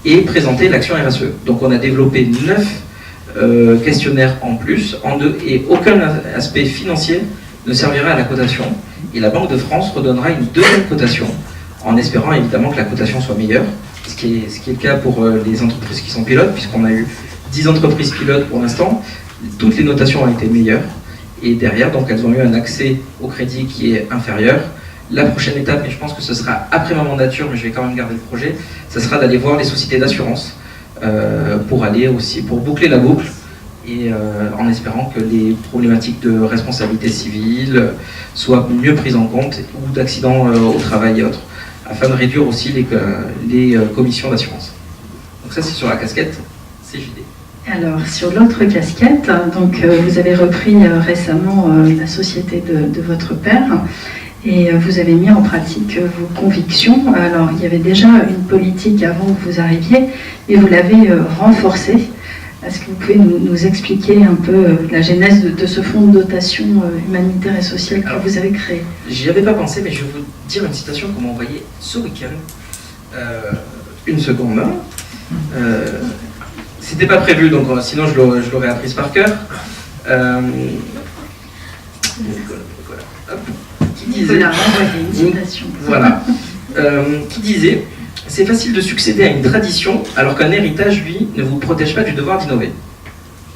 et présenter l'action RSE. Donc on a développé 9 questionnaires en plus, et aucun aspect financier ne servira à la cotation. Et la Banque de France redonnera une deuxième cotation, en espérant évidemment que la cotation soit meilleure, ce qui est le cas pour les entreprises qui sont pilotes, puisqu'on a eu 10 entreprises pilotes pour l'instant. Toutes les notations ont été meilleures, et derrière, donc elles ont eu un accès au crédit qui est inférieur. La prochaine étape, et je pense que ce sera après ma mandature, mais je vais quand même garder le projet, ce sera d'aller voir les sociétés d'assurance pour boucler la boucle, et en espérant que les problématiques de responsabilité civile soient mieux prises en compte, ou d'accidents au travail et autres, afin de réduire aussi les commissions d'assurance. Donc ça, c'est sur la casquette CJD. Alors, sur l'autre casquette, donc, vous avez repris récemment la société de votre père et vous avez mis en pratique vos convictions. Alors, il y avait déjà une politique avant que vous arriviez, mais vous l'avez renforcée. Est-ce que vous pouvez nous expliquer un peu la genèse de ce fonds de dotation humanitaire et sociale que vous avez créé? J'y avais pas pensé, mais je vais vous dire une citation qu'on m'a envoyée ce week-end. Une seconde. C'était pas prévu, donc sinon je l'aurais apprise par cœur. Hop. Qui disait, une citation. Voilà. Qui disait: c'est facile de succéder à une tradition alors qu'un héritage, lui, ne vous protège pas du devoir d'innover.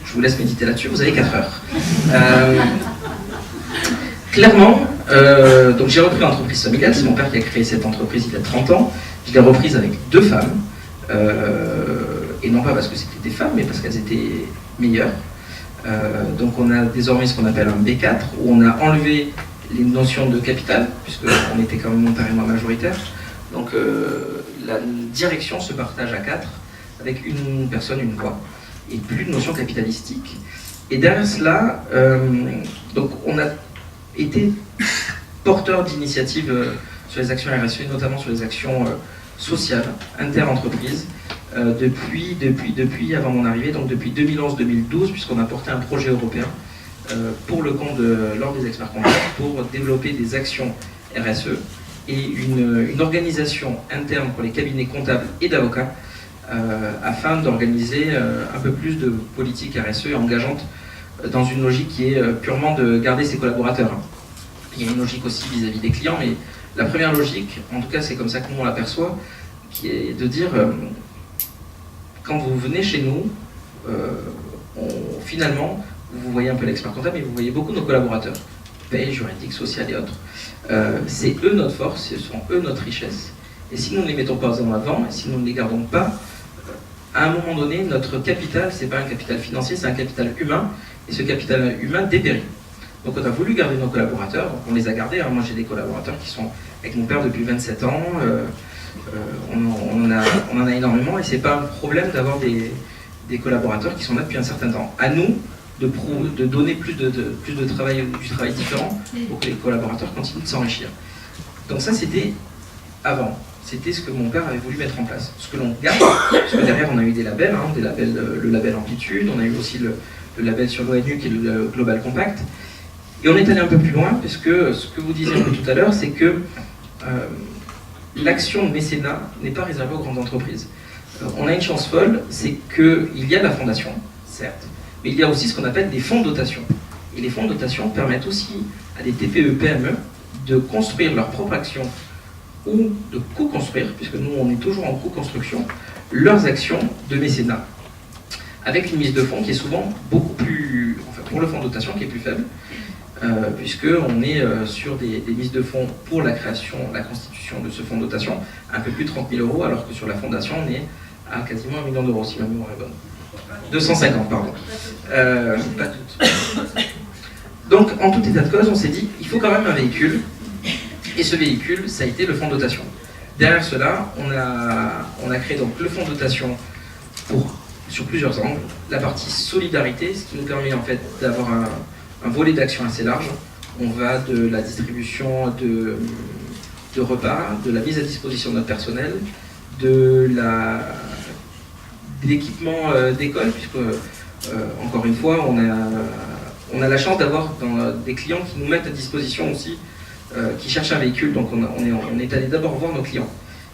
Je vous laisse méditer là-dessus, vous avez 4 heures. Clairement, donc j'ai repris l'entreprise familiale, c'est mon père qui a créé cette entreprise il y a 30 ans. Je l'ai reprise avec 2 femmes, et non pas parce que c'était des femmes, mais parce qu'elles étaient meilleures. Donc on a désormais ce qu'on appelle un B4, où on a enlevé les notions de capital, puisqu'on était quand même notariement majoritaire. Donc la direction se partage à 4, avec une personne, une voix, et plus de notion capitalistique. Et derrière cela, donc on a été porteur d'initiatives sur les actions RSE, notamment sur les actions sociales, inter-entreprises, depuis avant mon arrivée, donc depuis 2011-2012, puisqu'on a porté un projet européen pour le compte de l'Ordre des experts comptables pour développer des actions RSE et une organisation interne pour les cabinets comptables et d'avocats afin d'organiser un peu plus de politique RSE engageante dans une logique qui est purement de garder ses collaborateurs. Il y a une logique aussi vis-à-vis des clients, mais la première logique, en tout cas c'est comme ça que nous on l'aperçoit, qui est de dire quand vous venez chez nous, finalement, vous voyez un peu l'expert comptable, mais vous voyez beaucoup nos collaborateurs, paye, juridique, social et autres. C'est eux notre force, ce sont eux notre richesse. Et si nous ne les mettons pas en avant, et si nous ne les gardons pas, à un moment donné, notre capital, c'est pas un capital financier, c'est un capital humain, et ce capital humain dépérit. Donc on a voulu garder nos collaborateurs, donc on les a gardés. Moi j'ai des collaborateurs qui sont avec mon père depuis 27 ans, on en a énormément, et c'est pas un problème d'avoir des collaborateurs qui sont là depuis un certain temps. À nous de donner plus de travail, du travail différent pour que les collaborateurs continuent de s'enrichir. Donc ça c'était avant, c'était ce que mon père avait voulu mettre en place. Ce que l'on garde, parce que derrière on a eu des labels, le label Amplitude, on a eu aussi le label sur l'ONU qui est le Global Compact. Et on est allé un peu plus loin, parce que ce que vous disiez un peu tout à l'heure, c'est que l'action de mécénat n'est pas réservée aux grandes entreprises. On a une chance folle, c'est qu'il y a la fondation, certes, mais il y a aussi ce qu'on appelle des fonds de dotation. Et les fonds de dotation permettent aussi à des TPE, PME de construire leur propre action ou de co-construire, puisque nous on est toujours en co-construction, leurs actions de mécénat, avec une mise de fonds qui est souvent beaucoup plus, enfin pour le fonds de dotation qui est plus faible, puisqu'on est sur des mises de fonds pour la création, la constitution de ce fonds de dotation, un peu plus de 30 000 €, alors que sur la fondation, on est à quasiment 1 million d'euros, si ma mémoire est bonne. 250, pardon. Pas toutes. Donc, en tout état de cause, on s'est dit, il faut quand même un véhicule, et ce véhicule, ça a été le fonds de dotation. Derrière cela, on a créé donc le fonds de dotation sur plusieurs angles. La partie solidarité, ce qui nous permet en fait d'avoir un volet d'action assez large. On va de la distribution de repas, de la mise à disposition de notre personnel, de l'équipement d'école, puisque, encore une fois, on a la chance d'avoir des clients qui nous mettent à disposition aussi, qui cherchent un véhicule, donc on est allé d'abord voir nos clients.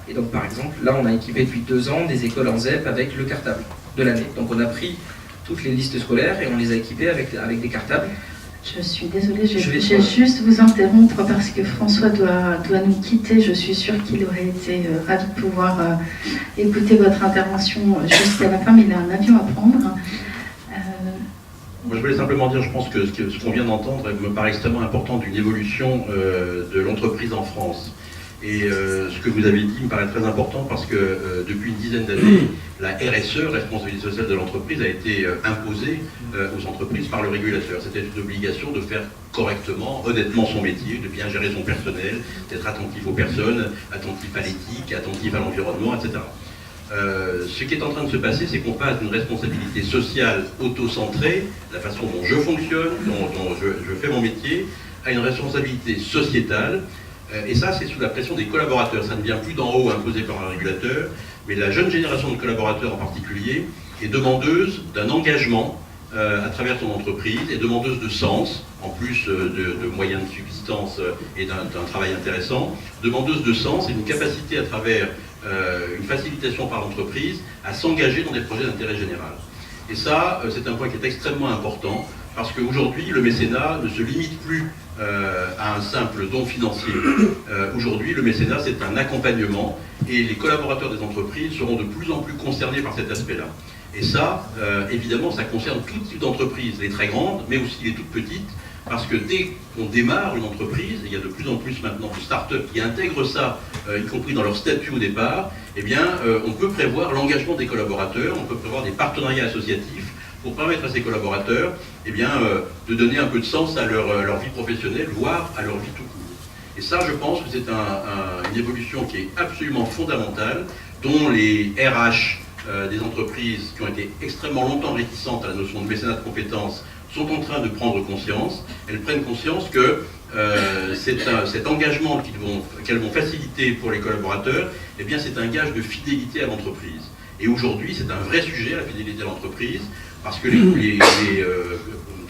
Et donc par exemple, là on a équipé depuis 2 ans des écoles en ZEP avec le cartable de l'année. Donc on a pris toutes les listes scolaires et on les a équipées avec des cartables. Je suis désolée, je vais juste vous interrompre parce que François doit nous quitter. Je suis sûre qu'il aurait été ravi de pouvoir écouter votre intervention jusqu'à la fin, mais il a un avion à prendre. Moi, je voulais simplement dire, je pense que ce qu'on vient d'entendre me paraît extrêmement important d'une évolution de l'entreprise en France. Et ce que vous avez dit me paraît très important parce que depuis une dizaine d'années, la RSE, responsabilité sociale de l'entreprise, a été imposée aux entreprises par le régulateur. C'était une obligation de faire correctement, honnêtement son métier, de bien gérer son personnel, d'être attentif aux personnes, attentif à l'éthique, attentif à l'environnement, etc. Ce qui est en train de se passer, c'est qu'on passe d'une responsabilité sociale auto-centrée, la façon dont je fonctionne, dont je fais mon métier, à une responsabilité sociétale. Et ça, c'est sous la pression des collaborateurs. Ça ne vient plus d'en haut imposé par un régulateur, mais la jeune génération de collaborateurs en particulier est demandeuse d'un engagement à travers son entreprise, est demandeuse de sens, en plus de moyens de subsistance et d'un travail intéressant, demandeuse de sens et d'une capacité à travers une facilitation par l'entreprise à s'engager dans des projets d'intérêt général. Et ça, c'est un point qui est extrêmement important, parce qu'aujourd'hui, le mécénat ne se limite plus à un simple don financier. Aujourd'hui, le mécénat, c'est un accompagnement, et les collaborateurs des entreprises seront de plus en plus concernés par cet aspect-là. Et ça, évidemment, ça concerne tout type d'entreprises, les très grandes, mais aussi les toutes petites, parce que dès qu'on démarre une entreprise, et il y a de plus en plus maintenant de start-up qui intègrent ça, y compris dans leur statut au départ, eh bien, on peut prévoir l'engagement des collaborateurs, on peut prévoir des partenariats associatifs pour permettre à ces collaborateurs eh bien, de donner un peu de sens à leur vie professionnelle, voire à leur vie tout court. Et ça, je pense que c'est une évolution qui est absolument fondamentale, dont les RH des entreprises qui ont été extrêmement longtemps réticentes à la notion de mécénat de compétences sont en train de prendre conscience. Elles prennent conscience que cet engagement qu'elles vont faciliter pour les collaborateurs, eh bien, c'est un gage de fidélité à l'entreprise. Et aujourd'hui, c'est un vrai sujet, la fidélité à l'entreprise, parce que les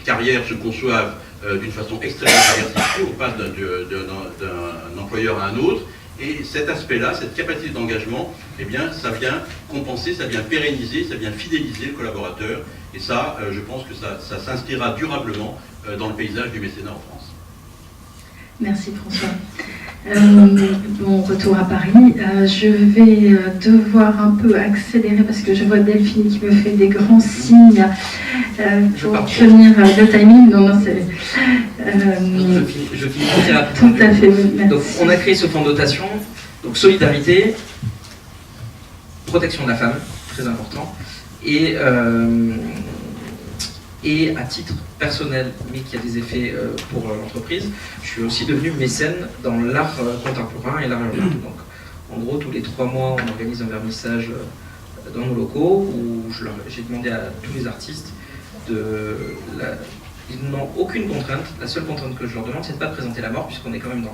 carrières se conçoivent d'une façon extrêmement diversifiée, on passe d'un employeur à un autre, et cet aspect-là, cette capacité d'engagement, eh bien, ça vient compenser, ça vient pérenniser, ça vient fidéliser le collaborateur, et ça, je pense que ça s'inscrira durablement dans le paysage du mécénat en France. Merci François. Bon retour à Paris. Je vais devoir un peu accélérer parce que je vois Delphine qui me fait des grands signes pour tenir le timing. Non, c'est... Je finis très rapidement. Tout à fait, merci. Donc, on a créé ce fonds de dotation, donc solidarité, protection de la femme, très important, et à titre personnel, mais qui a des effets pour l'entreprise, je suis aussi devenu mécène dans l'art contemporain et l'art urbain. Donc, en gros, tous les 3 mois, on organise un vernissage dans nos locaux où j'ai demandé à tous les artistes ils n'ont aucune contrainte. La seule contrainte que je leur demande, c'est de ne pas présenter la mort, puisqu'on est quand même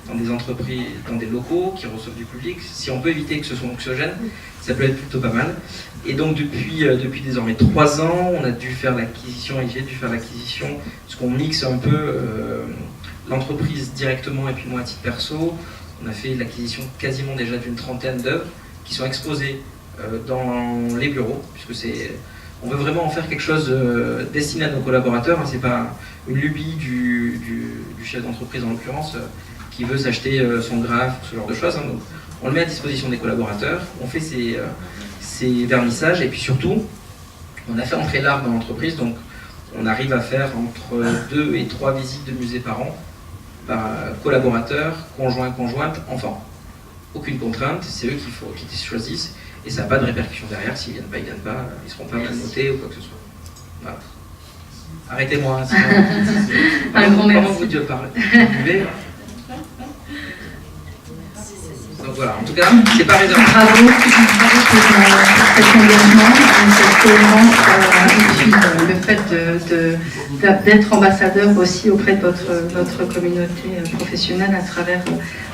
dans des entreprises, dans des locaux qui reçoivent du public. Si on peut éviter que ce soit anxiogène, ça peut être plutôt pas mal. Et donc depuis désormais 3 ans, on a dû faire l'acquisition, et j'ai dû faire l'acquisition, parce qu'on mixe un peu l'entreprise directement et puis moi à titre perso. On a fait l'acquisition quasiment déjà d'une 30aine d'œuvres qui sont exposées dans les bureaux, puisque on veut vraiment en faire quelque chose destiné à nos collaborateurs. Hein, c'est pas une lubie du chef d'entreprise en l'occurrence qui veut s'acheter son graphe, ce genre de choses. Hein, donc, on le met à disposition des collaborateurs, on fait ces vernissages et puis surtout, on a fait entrer l'art dans l'entreprise. Donc, on arrive à faire entre 2 et 3 visites de musées par an, par collaborateurs, conjointes, enfants. Aucune contrainte, c'est eux qui choisissent. Et ça n'a pas de répercussion derrière, s'ils viennent pas, ils ne seront pas mal notés ou quoi que ce soit. Voilà. Arrêtez-moi, sinon... Un grand merci. Comment vous Dieu parle. Donc voilà, en tout cas, c'est pas réservé. Bravo pour cet engagement, cette cohérence et puis le fait d'être ambassadeur aussi auprès de votre communauté professionnelle à travers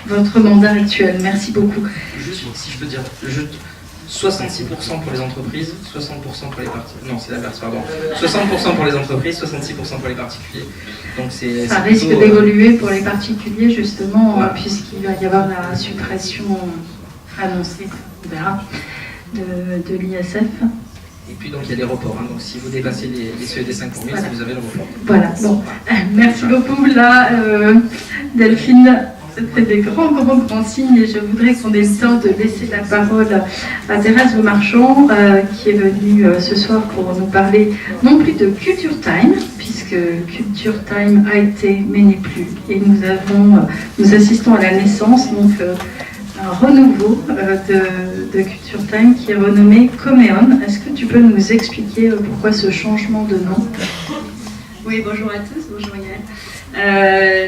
votre mandat actuel. Merci beaucoup. Juste, si je peux dire, 66% pour les entreprises, 60% pour les particuliers. Non, c'est l'inverse, pardon. 60% pour les entreprises, 66% pour les particuliers. Donc ça risque d'évoluer pour les particuliers, justement, voilà. Puisqu'il va y avoir la suppression annoncée, on verra, de l'ISF. Et puis donc il y a des reports, hein. Donc si vous dépassez les CED 5 pour 1000, voilà. Vous avez le report. Voilà, bon. Merci beaucoup. Là, Delphine fait des grands signes et je voudrais qu'on ait le temps de laisser la parole à Thérèse Beaumarchand qui est venue ce soir pour nous parler non plus de Culture Time, puisque Culture Time a été mais n'est plus, et nous assistons à la naissance, donc un renouveau de Culture Time qui est renommé Coméon. Est-ce que tu peux nous expliquer pourquoi ce changement de nom? Oui, bonjour à tous, bonjour Yael.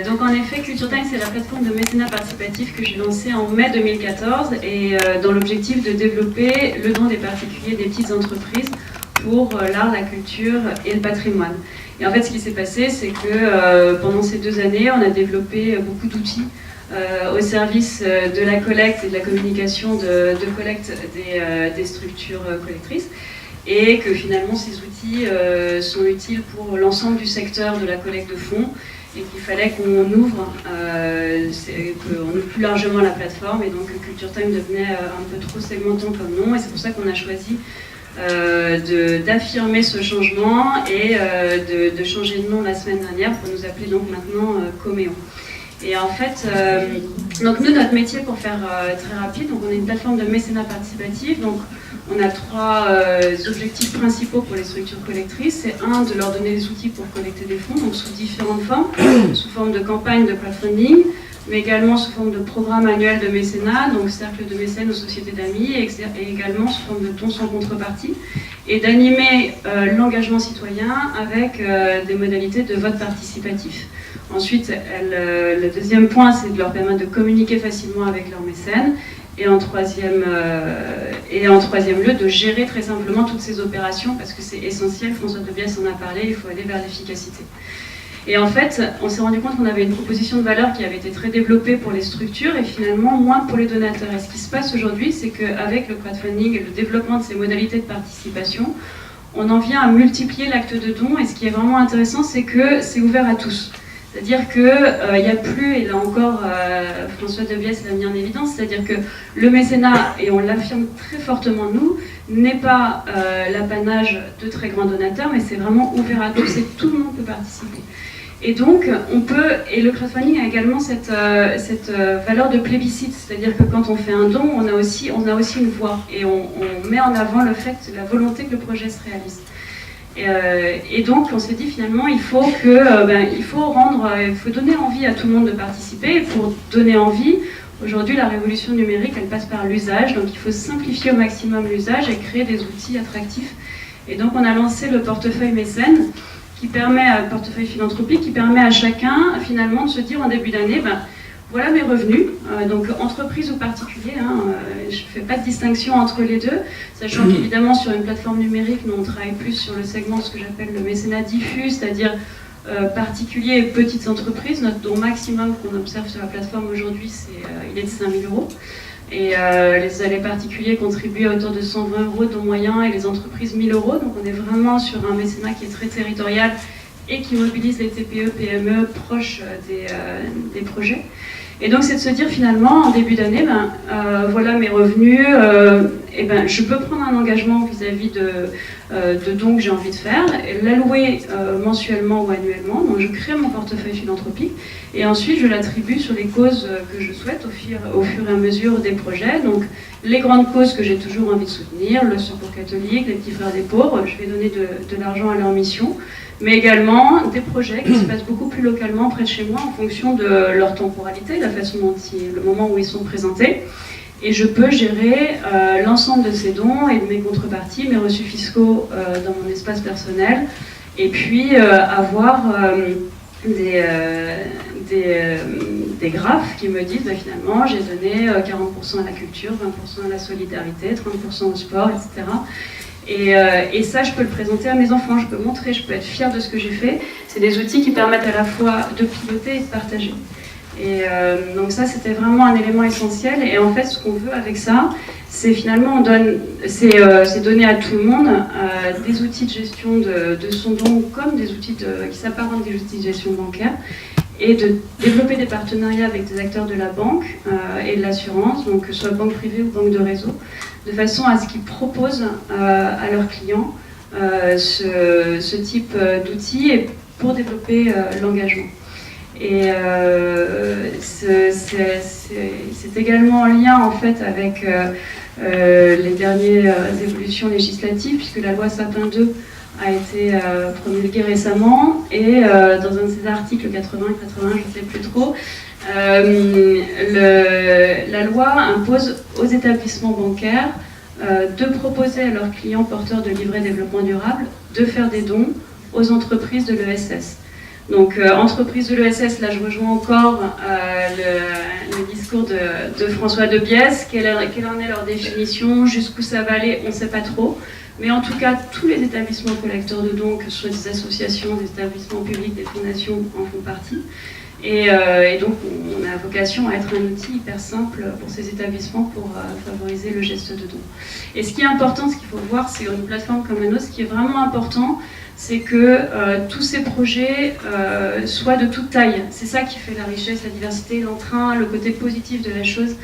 Donc en effet, Culture Time, c'est la plateforme de mécénat participatif que j'ai lancée en mai 2014 et dans l'objectif de développer le don des particuliers, des petites entreprises pour l'art, la culture et le patrimoine. Et en fait, ce qui s'est passé, c'est que pendant ces 2 années, on a développé beaucoup d'outils au service de la collecte et de la communication de collecte des structures collectrices. et que finalement ces outils sont utiles pour l'ensemble du secteur de la collecte de fonds et qu'il fallait qu'on ouvre, qu'on ouvre plus largement la plateforme, et donc Culture Time devenait un peu trop segmentant comme nom, et c'est pour ça qu'on a choisi d'affirmer ce changement et de changer de nom la semaine dernière pour nous appeler donc maintenant Coméon. Et en fait, donc nous, notre métier, pour faire très rapide, donc on est une plateforme de mécénat participatif. Donc on a 3 objectifs principaux pour les structures collectrices. C'est de leur donner des outils pour collecter des fonds, donc sous différentes formes, sous forme de campagne de crowdfunding, mais également sous forme de programme annuel de mécénat, donc cercle de mécènes ou sociétés d'amis, et également sous forme de dons sans contrepartie, et d'animer l'engagement citoyen avec des modalités de vote participatif. Ensuite, le deuxième point, c'est de leur permettre de communiquer facilement avec leurs mécènes, et en troisième lieu, de gérer très simplement toutes ces opérations, parce que c'est essentiel, François Debiès en a parlé, il faut aller vers l'efficacité. Et en fait, on s'est rendu compte qu'on avait une proposition de valeur qui avait été très développée pour les structures et finalement moins pour les donateurs. Et ce qui se passe aujourd'hui, c'est qu'avec le crowdfunding et le développement de ces modalités de participation, on en vient à multiplier l'acte de don. Et ce qui est vraiment intéressant, c'est que c'est ouvert à tous. C'est-à-dire qu'il n'y a plus, et là encore François Debiès l'a mis en évidence, c'est-à-dire que le mécénat, et on l'affirme très fortement nous, n'est pas l'apanage de très grands donateurs, mais c'est vraiment ouvert à tous et tout le monde peut participer. Et donc, et le crowdfunding a également cette valeur de plébiscite, c'est-à-dire que quand on fait un don, on a aussi une voix, et on met en avant la volonté que le projet se réalise. Et donc, on s'est dit finalement, il faut donner envie à tout le monde de participer, et pour donner envie, aujourd'hui, la révolution numérique, elle passe par l'usage, donc il faut simplifier au maximum l'usage et créer des outils attractifs. Et donc, on a lancé le portefeuille mécène, portefeuille philanthropique, qui permet à chacun finalement de se dire en début d'année, voilà mes revenus, donc entreprise ou particulier, je ne fais pas de distinction entre les deux, sachant qu'évidemment sur une plateforme numérique, nous on travaille plus sur le segment, ce que j'appelle le mécénat diffus, c'est-à-dire particuliers et petites entreprises. Notre don maximum qu'on observe sur la plateforme aujourd'hui, il est de 5 000 €. Et les particuliers contribuent à hauteur de 120 € dont moyen, et les entreprises 1 000 €. Donc on est vraiment sur un mécénat qui est très territorial et qui mobilise les TPE, PME proches des projets. Et donc c'est de se dire finalement, en début d'année, voilà mes revenus, je peux prendre un engagement vis-à-vis de dons que j'ai envie de faire, l'allouer mensuellement ou annuellement, donc je crée mon portefeuille philanthropique, et ensuite je l'attribue sur les causes que je souhaite au fur et à mesure des projets. Donc les grandes causes que j'ai toujours envie de soutenir, le Secours catholique, les petits frères des pauvres, je vais donner de l'argent à leur mission, mais également des projets qui se passent beaucoup plus localement près de chez moi en fonction de leur temporalité, la façon dont le moment où ils sont présentés. Et je peux gérer l'ensemble de ces dons et de mes contreparties, mes reçus fiscaux dans mon espace personnel, et puis avoir des graphes qui me disent finalement j'ai donné 40% à la culture, 20% à la solidarité, 30% au sport, etc. Et ça, je peux le présenter à mes enfants, je peux montrer, je peux être fière de ce que j'ai fait. C'est des outils qui permettent à la fois de piloter et de partager. Et donc ça, c'était vraiment un élément essentiel. Et en fait, ce qu'on veut avec ça, c'est finalement, c'est donner à tout le monde des outils de gestion de son don, comme des outils qui s'apparentent des outils de gestion bancaire, et de développer des partenariats avec des acteurs de la banque et de l'assurance, donc que ce soit banque privée ou banque de réseau, de façon à ce qu'ils proposent à leurs clients ce type d'outils et pour développer l'engagement. Et c'est également en lien en fait avec les dernières évolutions législatives, puisque la loi Sapin 2 a été promulguée récemment, et dans un de ses articles 80, je ne sais plus trop, la loi impose aux établissements bancaires de proposer à leurs clients porteurs de livrets développement durable de faire des dons aux entreprises de l'ESS. Donc, entreprise de l'ESS, là je rejoins encore le discours de François Debiès. Quelle en est leur définition, jusqu'où ça va aller, on ne sait pas trop. Mais en tout cas, tous les établissements collecteurs de dons, que ce soit des associations, des établissements publics, des fondations, en font partie. Et donc on a vocation à être un outil hyper simple pour ces établissements pour favoriser le geste de don. Et ce qui est important, ce qu'il faut voir, c'est une plateforme comme la nôtre, ce qui est vraiment important, c'est que tous ces projets soient de toute taille. C'est ça qui fait la richesse, la diversité, l'entrain, le côté positif de la chose.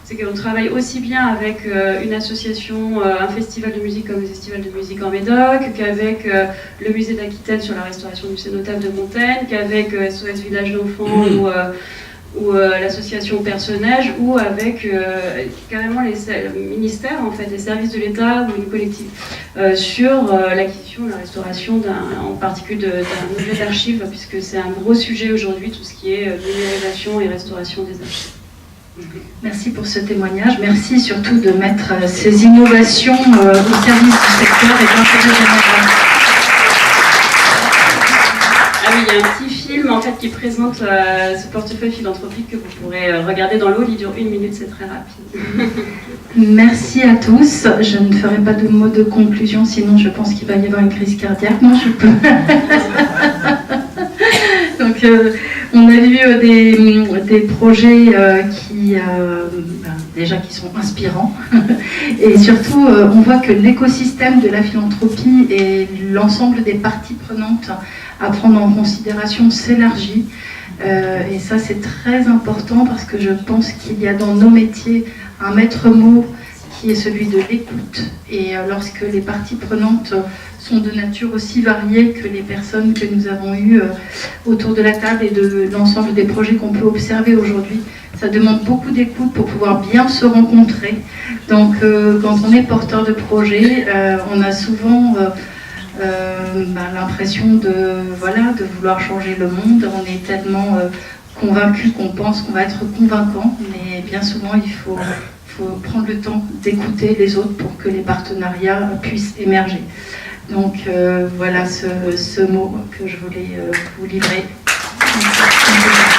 C'est qu'on travaille aussi bien avec une association, un festival de musique comme le Festival de musique en Médoc, qu'avec le musée d'Aquitaine sur la restauration du cénotaphe de Montaigne, qu'avec SOS Village d'enfants ou l'association Personnage, ou avec carrément les ministères, en fait, les services de l'État ou une collective, sur l'acquisition, la restauration en particulier d'un objet d'archives, puisque c'est un gros sujet aujourd'hui, tout ce qui est numérisation et restauration des archives. Merci pour ce témoignage. Merci surtout de mettre ces innovations au service du secteur et de l'intérêt général. Ah oui, il y a un petit film en fait qui présente ce portefeuille philanthropique que vous pourrez regarder dans l'eau. Il dure 1 minute, c'est très rapide. Merci à tous. Je ne ferai pas de mots de conclusion, sinon je pense qu'il va y avoir une crise cardiaque. Non, je peux. Donc, on a vu des projets qui sont inspirants. Et surtout, on voit que l'écosystème de la philanthropie et l'ensemble des parties prenantes à prendre en considération s'élargit. Et ça, c'est très important parce que je pense qu'il y a dans nos métiers un maître mot qui est celui de l'écoute. Et lorsque les parties prenantes sont de nature aussi variée que les personnes que nous avons eues autour de la table et de l'ensemble des projets qu'on peut observer aujourd'hui, ça demande beaucoup d'écoute pour pouvoir bien se rencontrer. Donc quand on est porteur de projet, on a souvent l'impression de vouloir changer le monde. On est tellement convaincu qu'on pense qu'on va être convaincant, mais bien souvent il faut prendre le temps d'écouter les autres pour que les partenariats puissent émerger. Donc voilà ce mot que je voulais vous livrer. Merci.